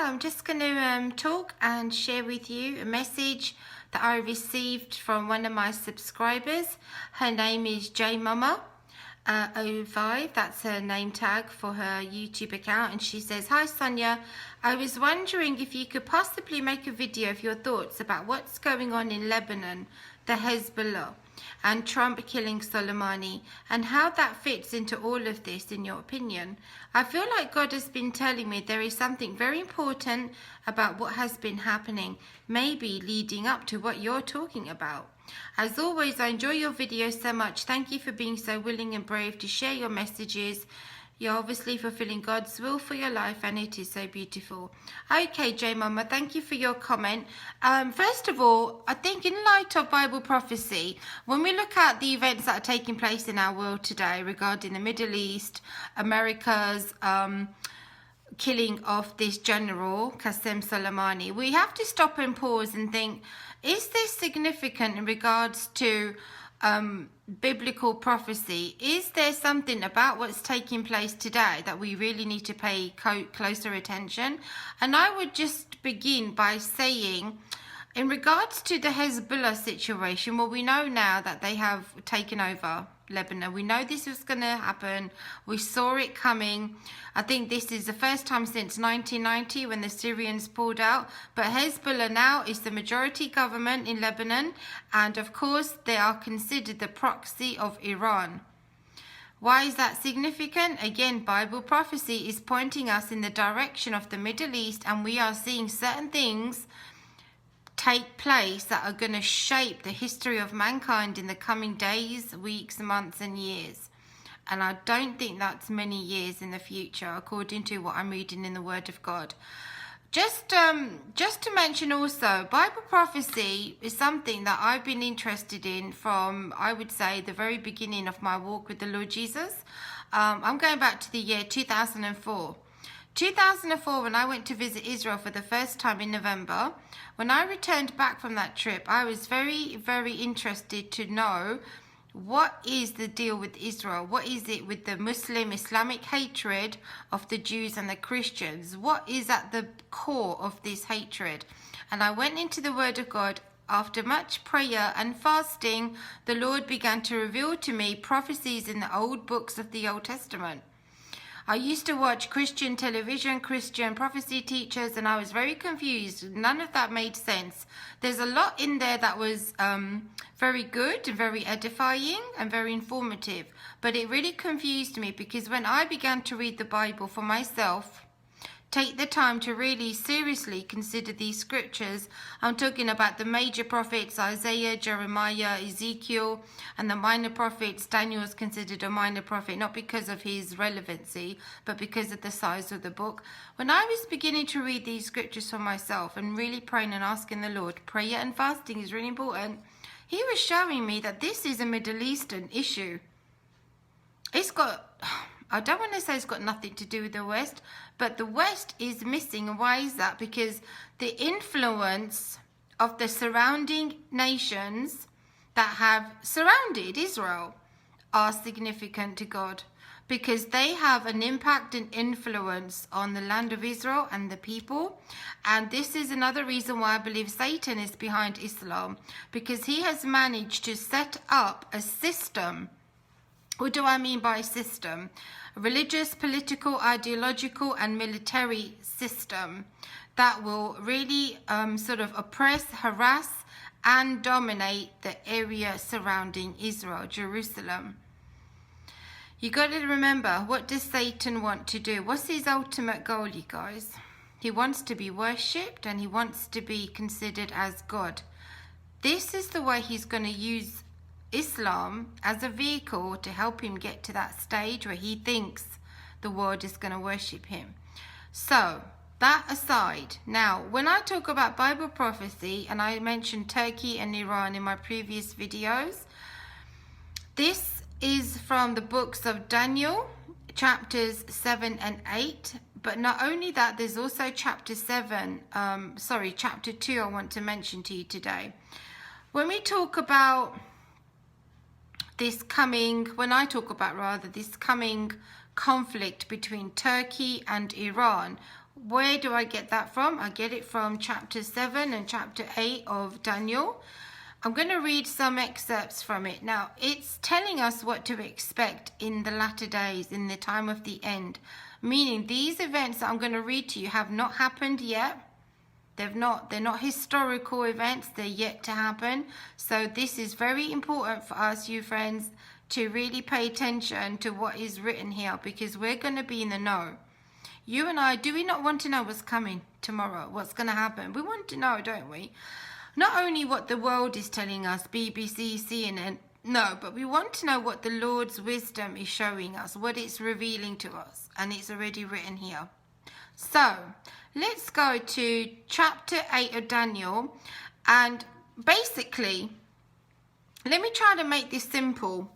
I'm just going to talk and share with you a message that I received from one of my subscribers. Her name is JMama05. That's her name tag for her YouTube account, and she says, "Hi Sonia, I was wondering if you could possibly make a video of your thoughts about what's going on in Lebanon, the Hezbollah, and Trump killing Soleimani, and how that fits into all of this in your opinion. I feel like God has been telling me there is something very important about what has been happening, maybe leading up to what you're talking about. As always, I enjoy your videos so much. Thank you for being so willing and brave to share your messages. You're obviously fulfilling God's will for your life, and it is so beautiful." Okay, J Mama, thank you for your comment. First of all, I think in light of Bible prophecy, when we look at the events that are taking place in our world today regarding the Middle East, America's killing of this general, Qasem Soleimani, we have to stop and pause and think, is this significant in regards to biblical prophecy? Is there something about what's taking place today that we really need to pay closer attention? And I would just begin by saying, in regards to the Hezbollah situation, well, we know now that they have taken over Lebanon. We know this was going to happen. We saw it coming. I think this is the first time since 1990 when the Syrians pulled out. But Hezbollah now is the majority government in Lebanon. And of course, they are considered the proxy of Iran. Why is that significant? Again, Bible prophecy is pointing us in the direction of the Middle East, and we are seeing certain things take place that are going to shape the history of mankind in the coming days, weeks, months and years. And I don't think that's many years in the future, according to what I'm reading in the Word of God. Just to mention also, Bible prophecy is something that I've been interested in from, I would say, the very beginning of my walk with the Lord Jesus. I'm going back to the year 2004. 2004, when I went to visit Israel for the first time in November. When I returned back from that trip, I was very, very interested to know, what is the deal with Israel? What is it with the Muslim Islamic hatred of the Jews and the Christians? What is at the core of this hatred? And I went into the Word of God. After much prayer and fasting, the Lord began to reveal to me prophecies in the old books of the Old Testament. I used to watch Christian television, Christian prophecy teachers, and I was very confused. None of that made sense. There's a lot in there that was very good and very edifying and very informative. But it really confused me, because when I began to read the Bible for myself, take the time to really seriously consider these scriptures. I'm talking about the major prophets, Isaiah, Jeremiah, Ezekiel, and the minor prophets. Daniel is considered a minor prophet, not because of his relevancy, but because of the size of the book. When I was beginning to read these scriptures for myself and really praying and asking the Lord, prayer and fasting is really important, he was showing me that this is a Middle Eastern issue. It's got, I don't want to say it's got nothing to do with the West, but the West is missing. And why is that? Because the influence of the surrounding nations that have surrounded Israel are significant to God, because they have an impact and influence on the land of Israel and the people. And this is another reason why I believe Satan is behind Islam, because he has managed to set up a system. What do I mean by system? A religious, political, ideological and military system that will really sort of oppress, harass and dominate the area surrounding Israel, Jerusalem. You got to remember, what does Satan want to do? What's his ultimate goal, you guys? He wants to be worshipped, and he wants to be considered as God. This is the way he's going to use Islam as a vehicle to help him get to that stage where he thinks the world is going to worship him. So that aside, now when I talk about Bible prophecy, and I mentioned Turkey and Iran in my previous videos, this is from the books of Daniel, chapters 7 and 8. But not only that, there's also chapter 2 I want to mention to you today. When we talk about this coming conflict between Turkey and Iran, Where do I get that from? I get it from chapter 7 and chapter 8 of Daniel. I'm going to read some excerpts from it. Now, it's telling us what to expect in the latter days, in the time of the end. Meaning, these events that I'm going to read to you have not happened yet. They're not historical events. They're yet to happen. So this is very important for us, you friends, to really pay attention to what is written here, because we're going to be in the know. You and I, do we not want to know what's coming tomorrow? What's going to happen? We want to know, don't we? Not only what the world is telling us, BBC, CNN, no, but we want to know what the Lord's wisdom is showing us, what it's revealing to us, and it's already written here. So, let's go to chapter 8 of Daniel, and basically, let me try to make this simple.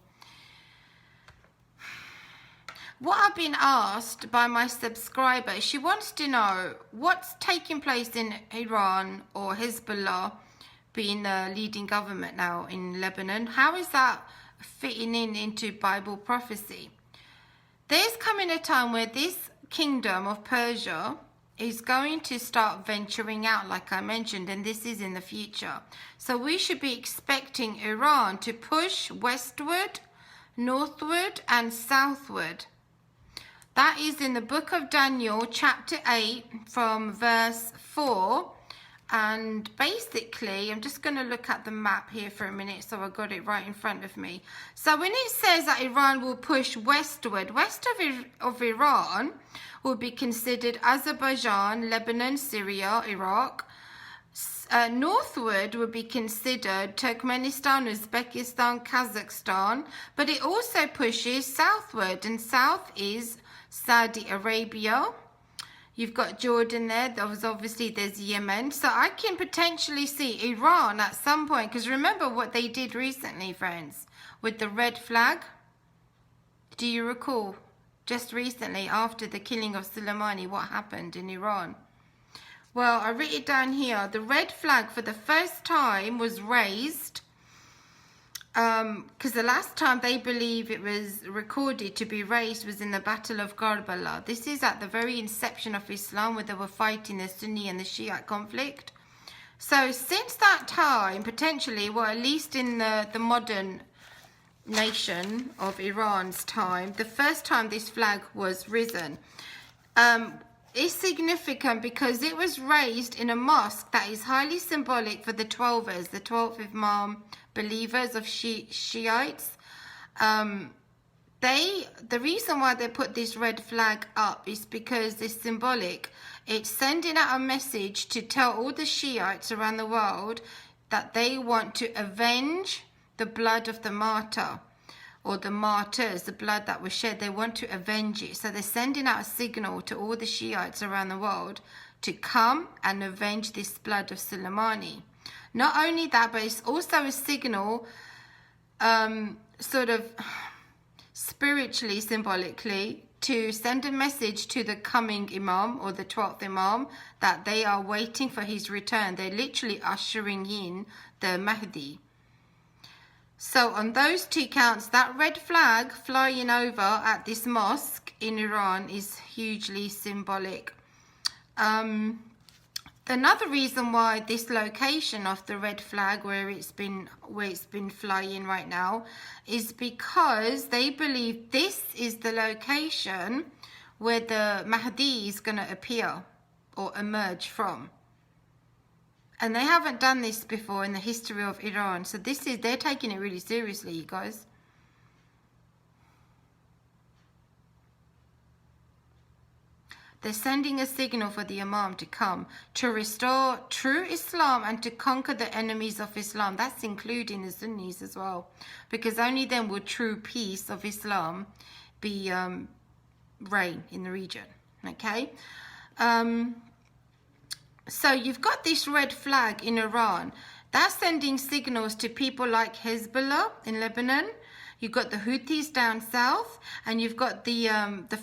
What I've been asked by my subscriber, she wants to know what's taking place in Iran or Hezbollah, being the leading government now in Lebanon. How is that fitting into Bible prophecy? There's coming a time where this kingdom of Persia is going to start venturing out, like I mentioned, and this is in the future. So we should be expecting Iran to push westward, northward, and southward. That is in the book of Daniel, chapter 8, from verse 4. And basically, I'm just going to look at the map here for a minute, so I got it right in front of me. So when it says that Iran will push westward, west of Iran will be considered Azerbaijan, Lebanon, Syria, Iraq. Northward would be considered Turkmenistan, Uzbekistan, Kazakhstan. But it also pushes southward, and south is Saudi Arabia. You've got Jordan there. There's Yemen. So I can potentially see Iran at some point. Because remember what they did recently, friends, with the red flag. Do you recall? Just recently, after the killing of Soleimani, what happened in Iran? Well, I wrote it down here. The red flag for the first time was raised. Because the last time they believe it was recorded to be raised was in the Battle of Karbala. This is at the very inception of Islam, where they were fighting the Sunni and the Shia conflict. So since that time, potentially, well, at least in the modern nation of Iran's time, the first time this flag was risen, is significant because it was raised in a mosque that is highly symbolic for the 12ers, the 12th Imam believers of Shiites. The reason why they put this red flag up is because it's symbolic. It's sending out a message to tell all the Shiites around the world that they want to avenge the blood of the martyr, or the martyrs, the blood that was shed. They want to avenge it. So they're sending out a signal to all the Shiites around the world to come and avenge this blood of Soleimani. Not only that, but it's also a signal, sort of spiritually, symbolically, to send a message to the coming Imam, or the 12th Imam, that they are waiting for his return. They're literally ushering in the Mahdi. So on those two counts, that red flag flying over at this mosque in Iran is hugely symbolic. Another reason why this location of the red flag, where it's been flying right now, is because they believe this is the location where the Mahdi is going to appear or emerge from. And they haven't done this before in the history of Iran. So they're taking it really seriously, you guys. They're sending a signal for the Imam to come, to restore true Islam and to conquer the enemies of Islam. That's including the Sunnis as well. Because only then will true peace of Islam be reign in the region. Okay? So you've got this red flag in Iran. That's sending signals to people like Hezbollah in Lebanon. You've got the Houthis down south, and you've got the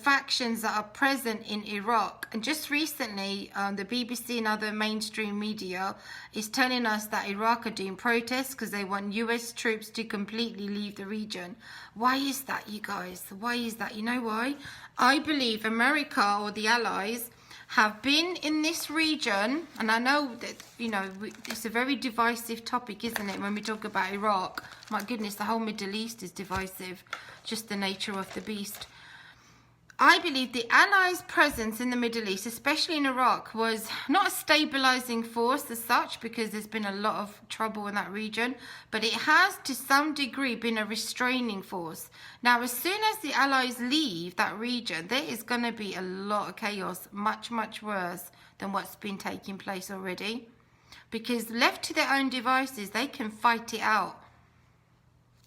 factions that are present in Iraq. And just recently, the BBC and other mainstream media is telling us that Iraq are doing protests because they want US troops to completely leave the region. Why is that, you guys? Why is that? You know why? I believe America, or the Allies, have been in this region, and I know that, you know, it's a very divisive topic, isn't it, when we talk about Iraq. My goodness, the whole Middle East is divisive, just the nature of the beast. I believe the Allies' presence in the Middle East, especially in Iraq, was not a stabilizing force as such, because there's been a lot of trouble in that region, but it has to some degree been a restraining force. Now, as soon as the Allies leave that region, there is going to be a lot of chaos, much, much worse than what's been taking place already, because left to their own devices, they can fight it out,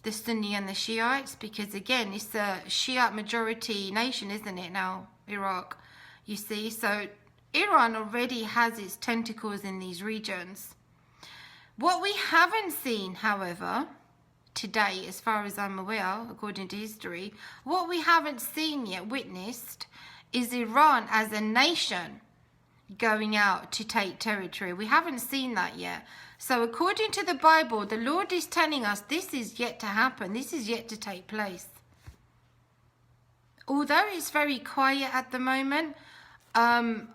the Sunni and the Shiites, because again, it's a Shiite majority nation, isn't it now, Iraq, you see? So Iran already has its tentacles in these regions. What we haven't seen, however, today, as far as I'm aware, according to history, what we haven't seen yet, witnessed, is Iran as a nation going out to take territory. We haven't seen that yet. So according to the Bible, the Lord is telling us this is yet to happen. This is yet to take place. Although it's very quiet at the moment, I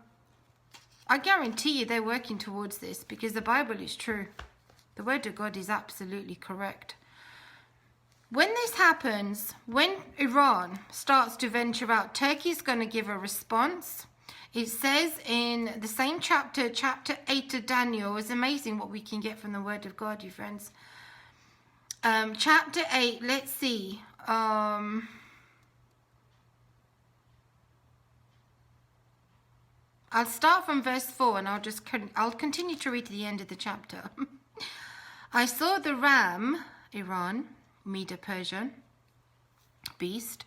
guarantee you they're working towards this, because the Bible is true. The Word of God is absolutely correct. When this happens, when Iran starts to venture out, Turkey's going to give a response. It says in the same chapter, chapter 8 of Daniel. It's amazing what we can get from the Word of God, you friends. Chapter 8, let's see. I'll start from verse 4 and I'll continue to read to the end of the chapter. I saw the ram, Iran, Medo-Persian beast,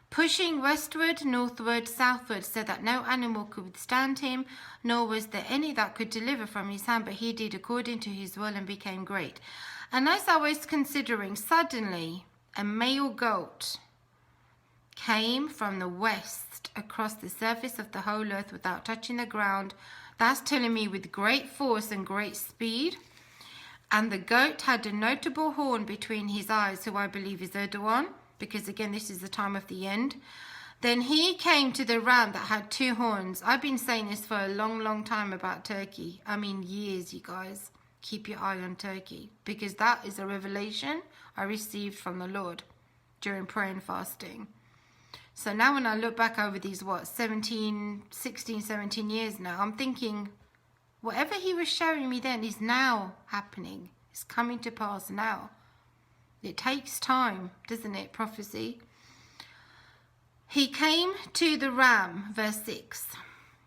pushing westward, northward, southward, so that no animal could withstand him, nor was there any that could deliver from his hand, but he did according to his will and became great. And as I was considering, suddenly a male goat came from the west across the surface of the whole earth without touching the ground. That's telling me with great force and great speed. And the goat had a notable horn between his eyes, who I believe is Erdogan, because again, this is the time of the end. Then he came to the ram that had two horns. I've been saying this for a long, long time about Turkey. I mean, years, you guys. Keep your eye on Turkey, because that is a revelation I received from the Lord during prayer and fasting. So now when I look back over these, 16, 17 years now, I'm thinking, whatever he was showing me then is now happening. It's coming to pass now. It takes time, doesn't it, prophecy? He came to the ram, verse 6,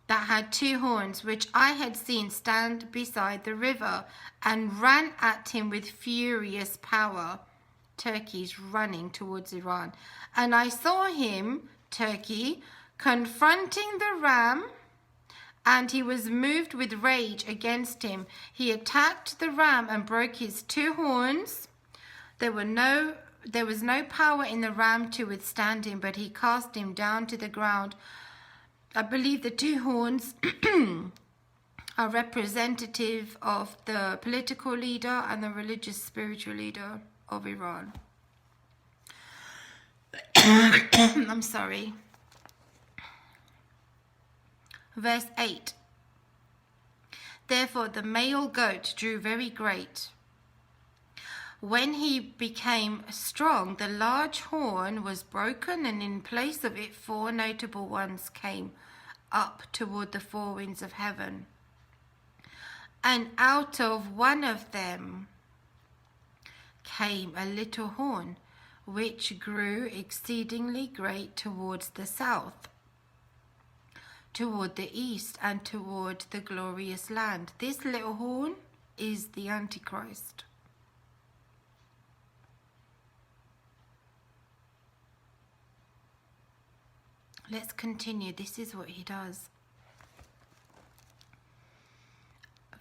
that had two horns, which I had seen stand beside the river, and ran at him with furious power. Turkey's running towards Iran. And I saw him, Turkey, confronting the ram, and he was moved with rage against him. He attacked the ram and broke his two horns. There was no power in the ram to withstand him, but he cast him down to the ground. I believe the two horns are representative of the political leader and the religious spiritual leader of Iran. I'm sorry. Verse 8. Therefore the male goat grew very great. When he became strong, the large horn was broken, and in place of it 4 notable ones came up toward the 4 winds of heaven. And out of one of them came a little horn, which grew exceedingly great towards the south, toward the east, and toward the glorious land. This little horn is the Antichrist. Let's continue. This is what he does.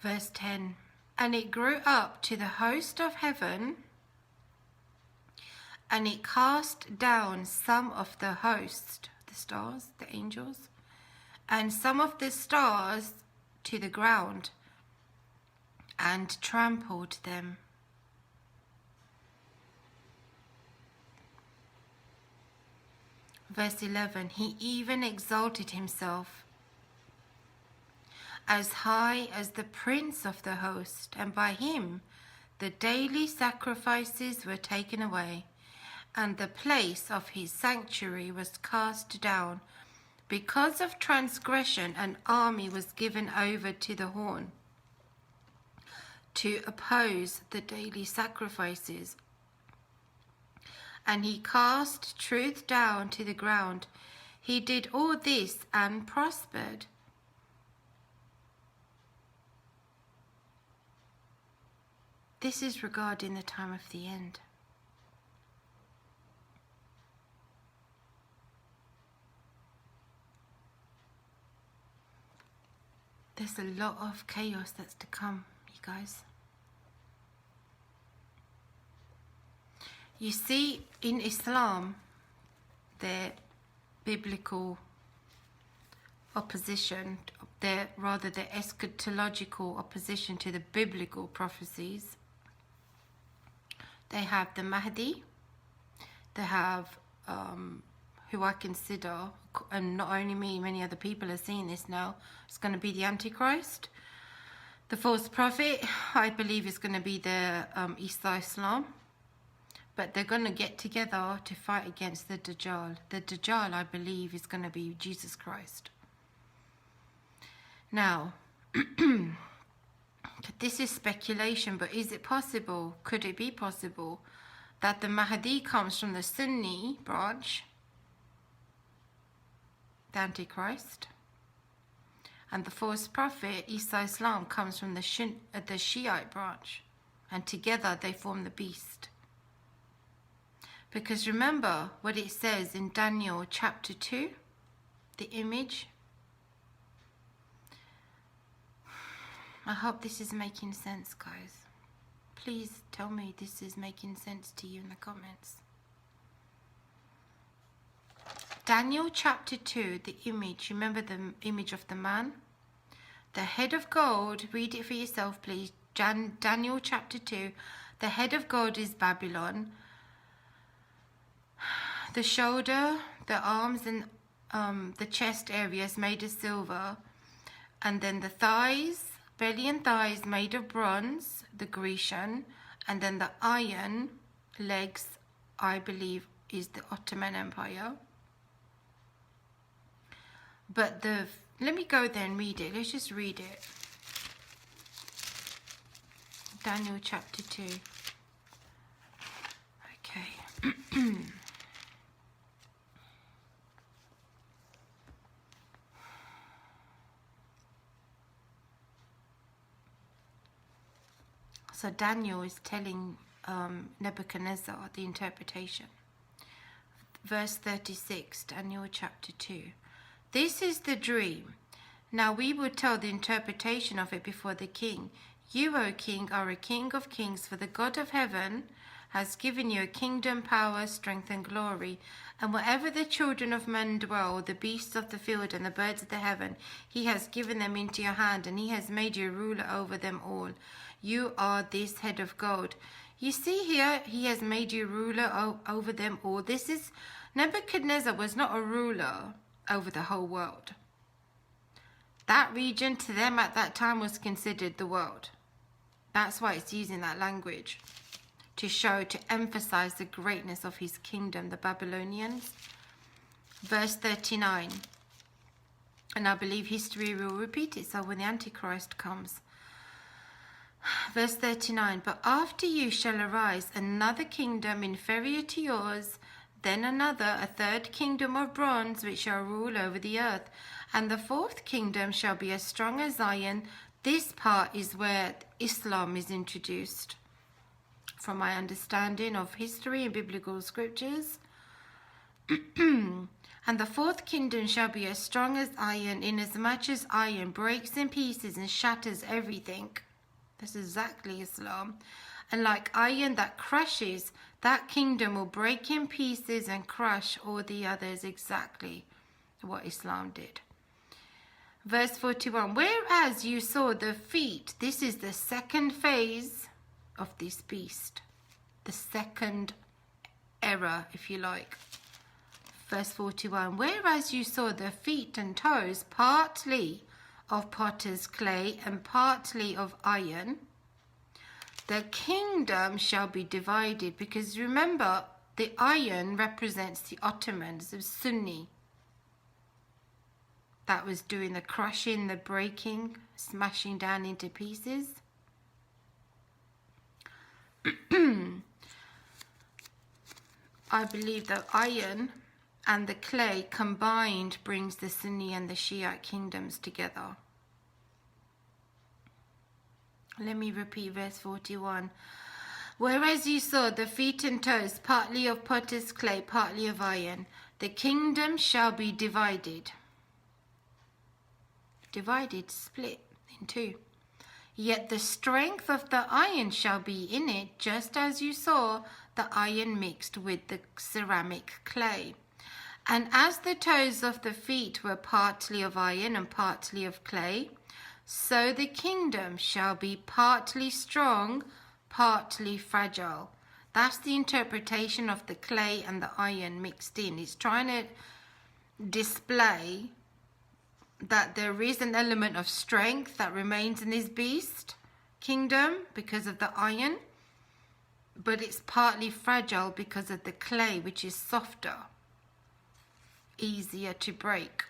Verse 10. And it grew up to the host of heaven, and it cast down some of the host, the stars, the angels, and some of the stars to the ground, and trampled them. Verse 11, he even exalted himself as high as the prince of the host, and by him the daily sacrifices were taken away, and the place of his sanctuary was cast down. Because of transgression, an army was given over to the horn to oppose the daily sacrifices. And he cast truth down to the ground. He did all this and prospered. This is regarding the time of the end. There's a lot of chaos that's to come, you guys. You see, in Islam, their biblical opposition, their eschatological opposition to the biblical prophecies, they have the Mahdi, they have who I consider, and not only me, many other people are seeing this now, it's going to be the Antichrist. The false prophet, I believe, is going to be the Islam. But they're going to get together to fight against the Dajjal. The Dajjal, I believe, is going to be Jesus Christ. Now, this is speculation, but is it possible, could it be possible, that the Mahdi comes from the Sunni branch, the Antichrist, and the false prophet, Islam, comes from the Shiite branch, and together they form the beast? Because remember what it says in Daniel chapter 2, the image. I hope this is making sense, guys. Please tell me this is making sense to you in the comments. Daniel chapter 2, the image. Remember the image of the man? The head of gold, read it for yourself, please. Daniel chapter 2, the head of gold is Babylon. The shoulder, the arms, and the chest areas made of silver, and then the thighs, belly and thighs made of bronze, the Grecian, and then the iron legs, I believe, is the Ottoman Empire. But let me go there and read it. Let's just read it. Daniel chapter 2. Okay. So Daniel is telling Nebuchadnezzar the interpretation. Verse 36, Daniel chapter 2. This is the dream. Now we will tell the interpretation of it before the king. You, O king, are a king of kings, for the God of heaven has given you a kingdom, power, strength, and glory. And wherever the children of men dwell, the beasts of the field and the birds of the heaven, he has given them into your hand, and he has made you ruler over them all. You are this head of gold. You see here, he has made you ruler over them all. This is, Nebuchadnezzar was not a ruler over the whole world. That region to them at that time was considered the world. That's why it's using that language, to show, to emphasize the greatness of his kingdom, the Babylonians. Verse 39. And I believe history will repeat itself when the Antichrist comes. Verse 39, but after you shall arise another kingdom inferior to yours, then another, a third kingdom of bronze, which shall rule over the earth. And the fourth kingdom shall be as strong as iron. This part is where Islam is introduced. From my understanding of history and biblical scriptures. And the fourth kingdom shall be as strong as iron, inasmuch as iron breaks in pieces and shatters everything. That's exactly Islam. And like iron that crushes, that kingdom will break in pieces and crush all the others, exactly what Islam did. Verse 41, whereas you saw the feet, this is the second phase of this beast. The second era, if you like. Verse 41, whereas you saw the feet and toes partly of potter's clay and partly of iron, the kingdom shall be divided. Because remember, the iron represents the Ottomans of Sunni. That was doing the crushing, the breaking, smashing down into pieces. I believe that iron and the clay combined brings the Sunni and the Shia kingdoms together. Let me repeat verse 41. Whereas you saw the feet and toes, partly of potter's clay, partly of iron, the kingdom shall be divided. Divided, split in two. Yet the strength of the iron shall be in it, just as you saw the iron mixed with the ceramic clay. And as the toes of the feet were partly of iron and partly of clay, so the kingdom shall be partly strong, partly fragile. That's the interpretation of the clay and the iron mixed in. It's trying to display that there is an element of strength that remains in this beast kingdom because of the iron, but it's partly fragile because of the clay, which is softer, easier to break.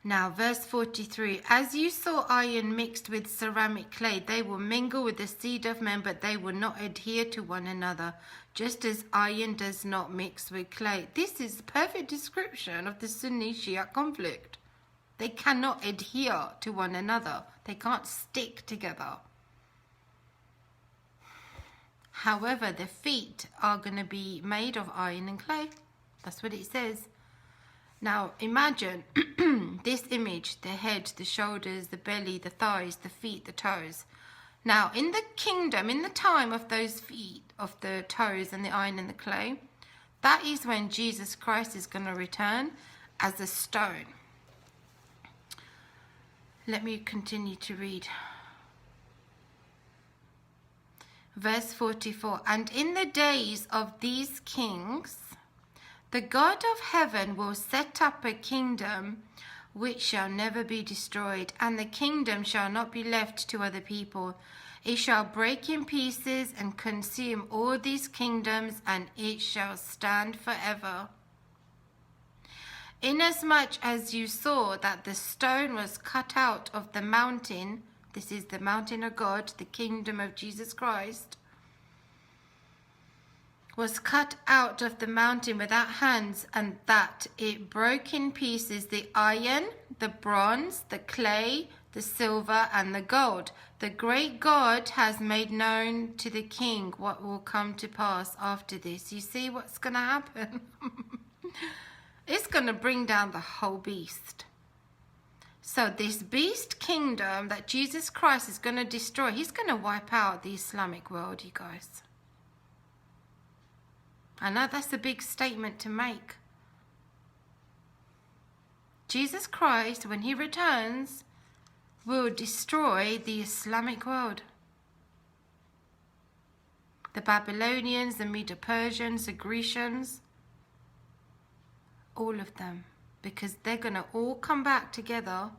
Now, verse 43, as you saw iron mixed with ceramic clay, they will mingle with the seed of men, but they will not adhere to one another, just as iron does not mix with clay. This is a perfect description of the Sunni Shia conflict. They cannot adhere to one another. They can't stick together. However, the feet are going to be made of iron and clay. That's what it says. Now, imagine this image, the head, the shoulders, the belly, the thighs, the feet, the toes. Now, in the kingdom, in the time of those feet, of the toes and the iron and the clay, that is when Jesus Christ is going to return as a stone. Let me continue to read. Verse 44, and in the days of these kings, the God of heaven will set up a kingdom which shall never be destroyed, and the kingdom shall not be left to other people. It shall break in pieces and consume all these kingdoms, and it shall stand forever. Inasmuch as you saw that the stone was cut out of the mountain, this is the mountain of God, the kingdom of Jesus Christ, was cut out of the mountain without hands, and that it broke in pieces the iron, the bronze, the clay, the silver, and the gold. The great God has made known to the king what will come to pass after this. You see what's going to happen? It's going to bring down the whole beast. So this beast kingdom that Jesus Christ is going to destroy, he's going to wipe out the Islamic world, you guys. I know that's a big statement to make. Jesus Christ, when he returns, will destroy the Islamic world. The Babylonians, the Medo-Persians, the Grecians, all of them, because they're going to all come back together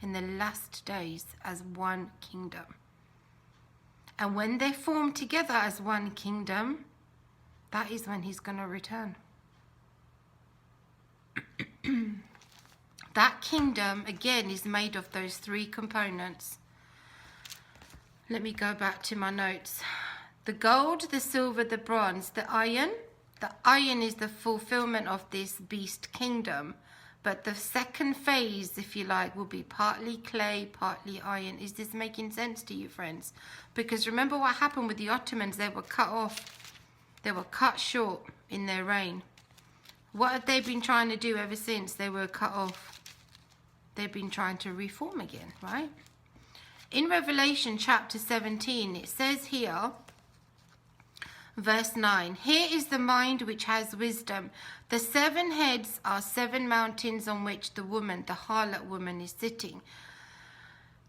in the last days as one kingdom. And when they form together as one kingdom, that is when he's going to return. That kingdom, again, is made of those three components. Let me go back to my notes. The gold, the silver, the bronze, the iron. The iron is the fulfillment of this beast kingdom. But the second phase, if you like, will be partly clay, partly iron. Is this making sense to you, friends? Because remember what happened with the Ottomans? They were cut off. They were cut short in their reign. What have they been trying to do ever since they were cut off? They've been trying to reform again, right? In Revelation chapter 17, it says here, verse 9, here is the mind which has wisdom. The 7 heads are 7 mountains on which the woman, the harlot woman, is sitting.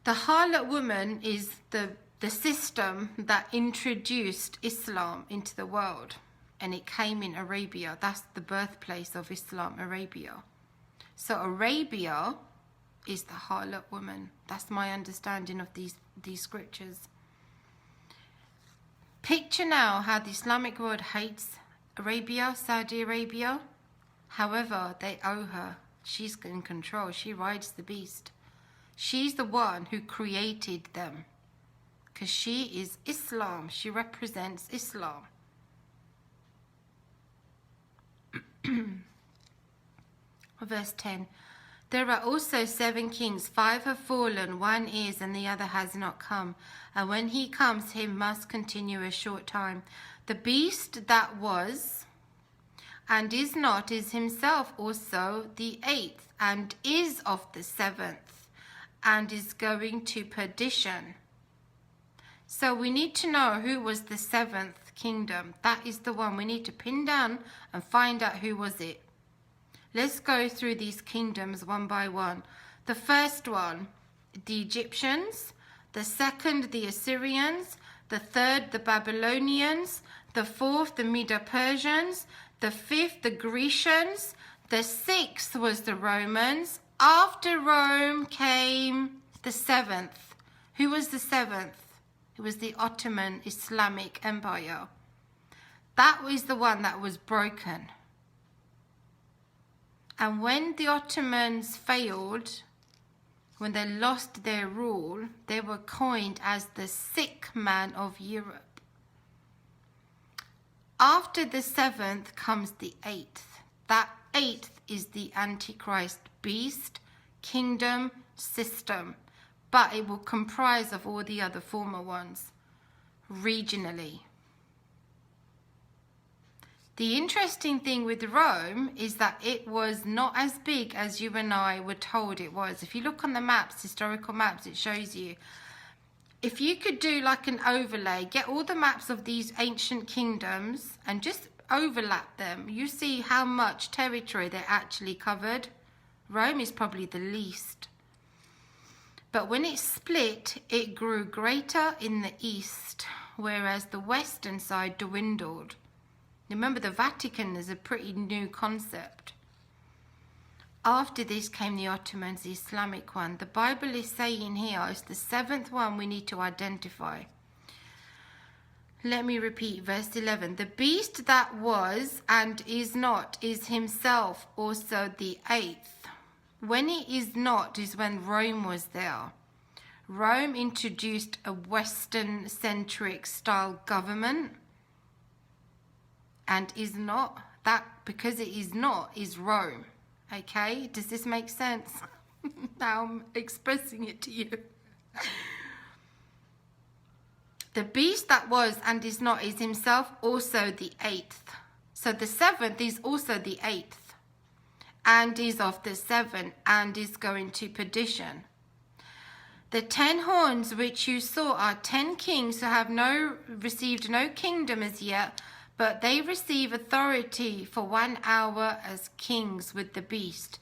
The harlot woman is the system that introduced Islam into the world, and it came in Arabia. That's the birthplace of Islam, Arabia. So Arabia is the harlot woman. That's my understanding of these scriptures. Picture now how the Islamic world hates Arabia, Saudi Arabia. However, they owe her. She's in control. She rides the beast. She's the one who created them, because she is Islam. She represents Islam. Verse 10. There are also 7 kings. 5 have fallen, 1 is, and the other has not come. And when he comes, he must continue a short time. The beast that was and is not is himself also the 8th, and is of the 7th, and is going to perdition. So we need to know who was the 7th kingdom. That is the one we need to pin down and find out who was it. Let's go through these kingdoms one by one. The first one, the Egyptians. The second, the Assyrians. The third, the Babylonians. The fourth, the Medo-Persians. The fifth, the Grecians. The 6th was the Romans. After Rome came the 7th. Who was the 7th? It was the Ottoman Islamic Empire. That was the one that was broken. And when the Ottomans failed, when they lost their rule, they were coined as the sick man of Europe. After the 7th comes the 8th. That 8th is the Antichrist beast, kingdom, system. But it will comprise of all the other former ones, regionally. The interesting thing with Rome is that it was not as big as you and I were told it was. If you look on the maps, historical maps, it shows you. If you could do like an overlay, get all the maps of these ancient kingdoms and just overlap them, you see how much territory they actually covered. Rome is probably the least. But when it split, it grew greater in the east, whereas the western side dwindled. Remember, the Vatican is a pretty new concept. After this came the Ottomans, the Islamic one. The Bible is saying here it's the 7th one we need to identify. Let me repeat, verse 11. The beast that was and is not is himself also the 8th. When it is not is when Rome was there. Rome introduced a Western-centric style government, and is not, that because it is not, is Rome. Okay, does this make sense? Now I'm expressing it to you. The beast that was and is not is himself also the 8th. So the 7th is also the 8th. And is of the 7th, and is going to perdition. The 10 horns which you saw are 10 kings who have received no kingdom as yet, but they receive authority for 1 hour as kings with the beast.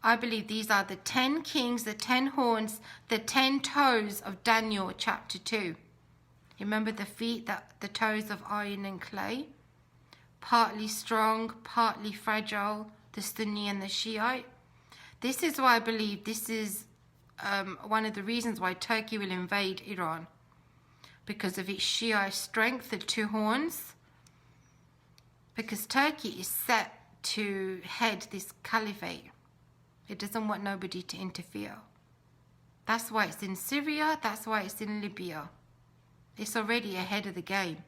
I believe these are the 10 kings, the 10 horns, the 10 toes of Daniel chapter 2. Remember the feet, the toes of iron and clay? Partly strong, partly fragile. The Sunni and the Shiite. This is why I believe this is one of the reasons why Turkey will invade Iran, because of its Shiite strength, the 2 horns. Because Turkey is set to head this caliphate. It doesn't want nobody to interfere. That's why it's in Syria, that's why it's in Libya. It's already ahead of the game.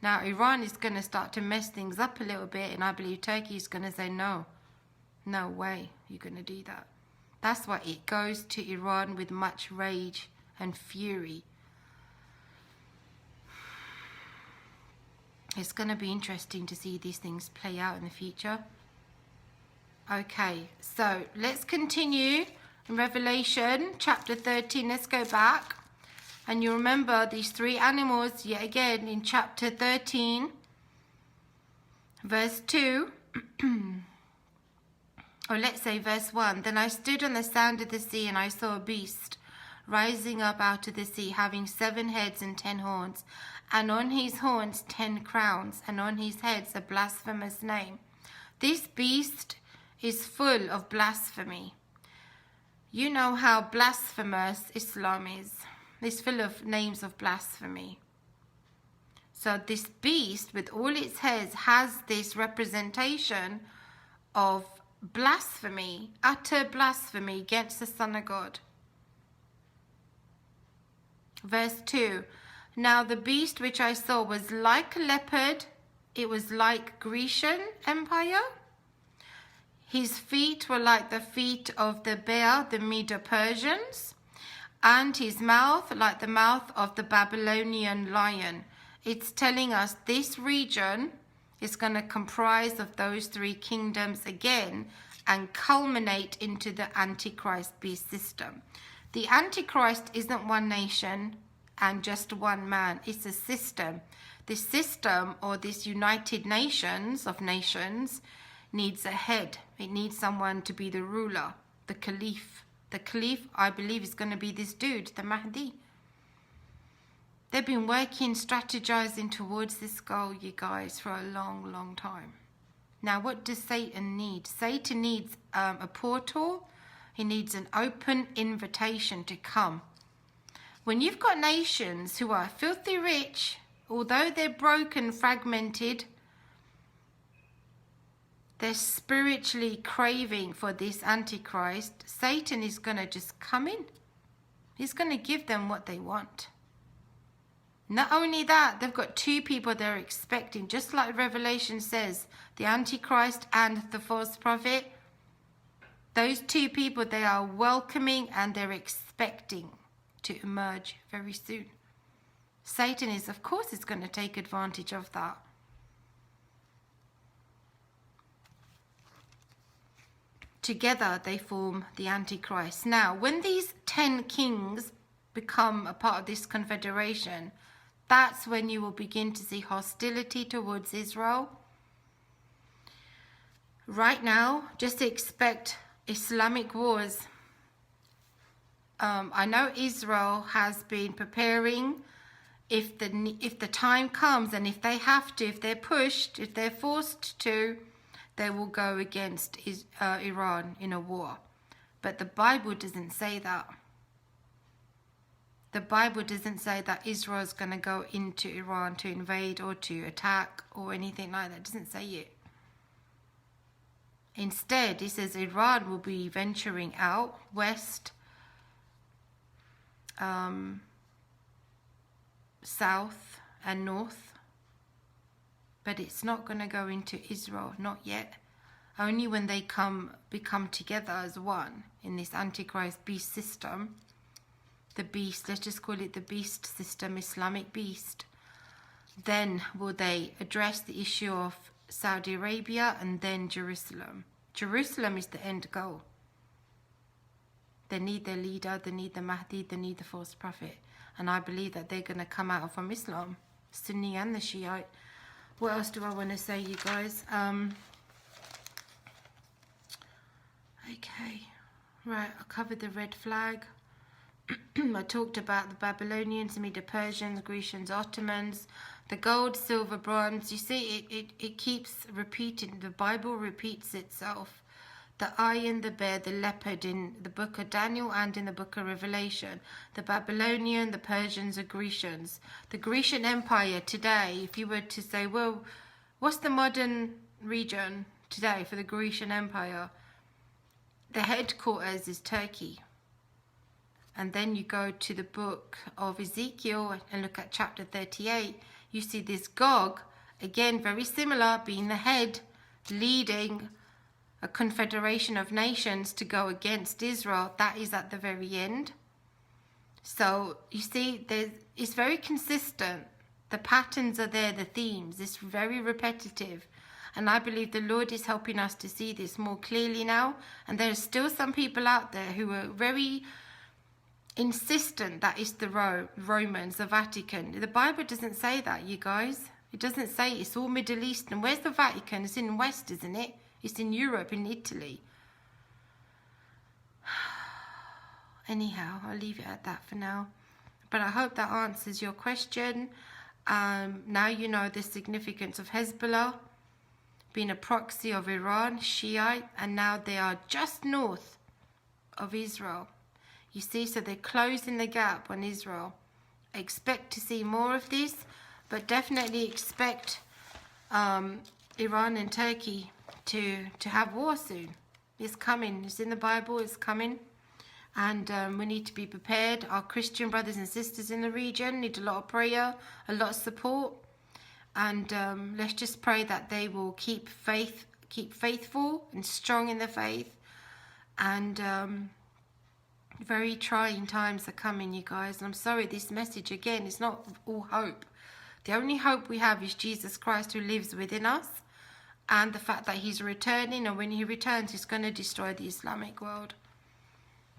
Now Iran is going to start to mess things up a little bit, and I believe Turkey is going to say no. No way you're going to do that. That's why it goes to Iran with much rage and fury. It's going to be interesting to see these things play out in the future. Okay, so let's continue in Revelation chapter 13. Let's go back. And you remember these 3 animals yet again in chapter 13, verse 2. Or let's say verse 1. Then I stood on the sand of the sea, and I saw a beast rising up out of the sea, having 7 heads and 10 horns, and on his horns 10 crowns, and on his heads a blasphemous name. This beast is full of blasphemy. You know how blasphemous Islam is. It's full of names of blasphemy. So this beast with all its heads has this representation of blasphemy, utter blasphemy against the Son of God. Verse 2. Now the beast which I saw was like a leopard. It was like Grecian Empire. His feet were like the feet of the bear, the Medo-Persians, and his mouth like the mouth of the Babylonian lion. It's telling us this region is going to comprise of those three kingdoms again and culminate into the Antichrist beast system. The Antichrist isn't one nation and just one man. It's a system. This system, or this United Nations of nations, needs a head. It needs someone to be the ruler, the caliph. The caliph, I believe, is going to be this dude, the Mahdi. They've been working, strategizing towards this goal, you guys, for a long, long time. Now, what does Satan need? Satan needs a portal. He needs an open invitation to come. When you've got nations who are filthy rich, although they're broken, fragmented, they're spiritually craving for this Antichrist, Satan is going to just come in. He's going to give them what they want. Not only that, they've got two people they're expecting, just like Revelation says, the Antichrist and the false prophet. Those two people they are welcoming and they're expecting to emerge very soon. Satan is, of course, is going to take advantage of that. Together they form the Antichrist. Now, when these 10 kings become a part of this confederation, that's when you will begin to see hostility towards Israel. Right now, just expect Islamic wars. I know Israel has been preparing. If the time comes and if they have to, if they're pushed, if they're forced to, they will go against Iran in a war. But the Bible doesn't say that. The Bible doesn't say that Israel is going to go into Iran to invade or to attack or anything like that. It doesn't say it. Instead, it says Iran will be venturing out west, south and north. But it's not going to go into Israel, not yet. Only when they become together as one in this Antichrist beast system. The beast, let's just call it the beast system, Islamic beast. Then will they address the issue of Saudi Arabia and then Jerusalem. Jerusalem is the end goal. They need their leader, they need the Mahdi, they need the false prophet. And I believe that they're going to come out from Islam, Sunni and the Shia. What else do I want to say, you guys? Okay, right, I covered the red flag. I talked about the Babylonians, the Medo-Persians, the Grecians, Ottomans, the gold, silver, bronze. You see, it keeps repeating. The Bible repeats itself. The iron, the bear, the leopard in the book of Daniel and in the book of Revelation. The Babylonian, the Persians, the Grecians. The Grecian Empire today, if you were to say, well, what's the modern region today for the Grecian Empire? The headquarters is Turkey. And then you go to the book of Ezekiel and look at chapter 38. You see this Gog, again very similar, being the head, leading a confederation of nations to go against Israel. That is at the very end. So you see, it's very consistent. The patterns are there, the themes. It's very repetitive. And I believe the Lord is helping us to see this more clearly now. And there are still some people out there who are very insistent that it's the Romans, the Vatican. The Bible doesn't say that, you guys. It doesn't say it's all Middle Eastern. Where's the Vatican? It's in the West, isn't it? It's in Europe, in Italy. Anyhow, I'll leave it at that for now. But I hope that answers your question. Now you know the significance of Hezbollah being a proxy of Iran, Shiite, and now they are just north of Israel. You see, so they're closing the gap on Israel. Expect to see more of this, but definitely expect Iran and Turkey to have war soon. It's coming. It's in the Bible. It's coming. And we need to be prepared. Our Christian brothers and sisters in the region need a lot of prayer, a lot of support. And let's just pray that they will keep faithful and strong in the faith. And very trying times are coming, you guys. And I'm sorry, this message, again, is not all hope. The only hope we have is Jesus Christ, who lives within us. And the fact that he's returning, and when he returns, he's going to destroy the Islamic world.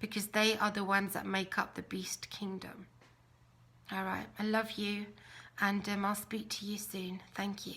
Because they are the ones that make up the beast kingdom. All right, I love you. And I'll speak to you soon. Thank you.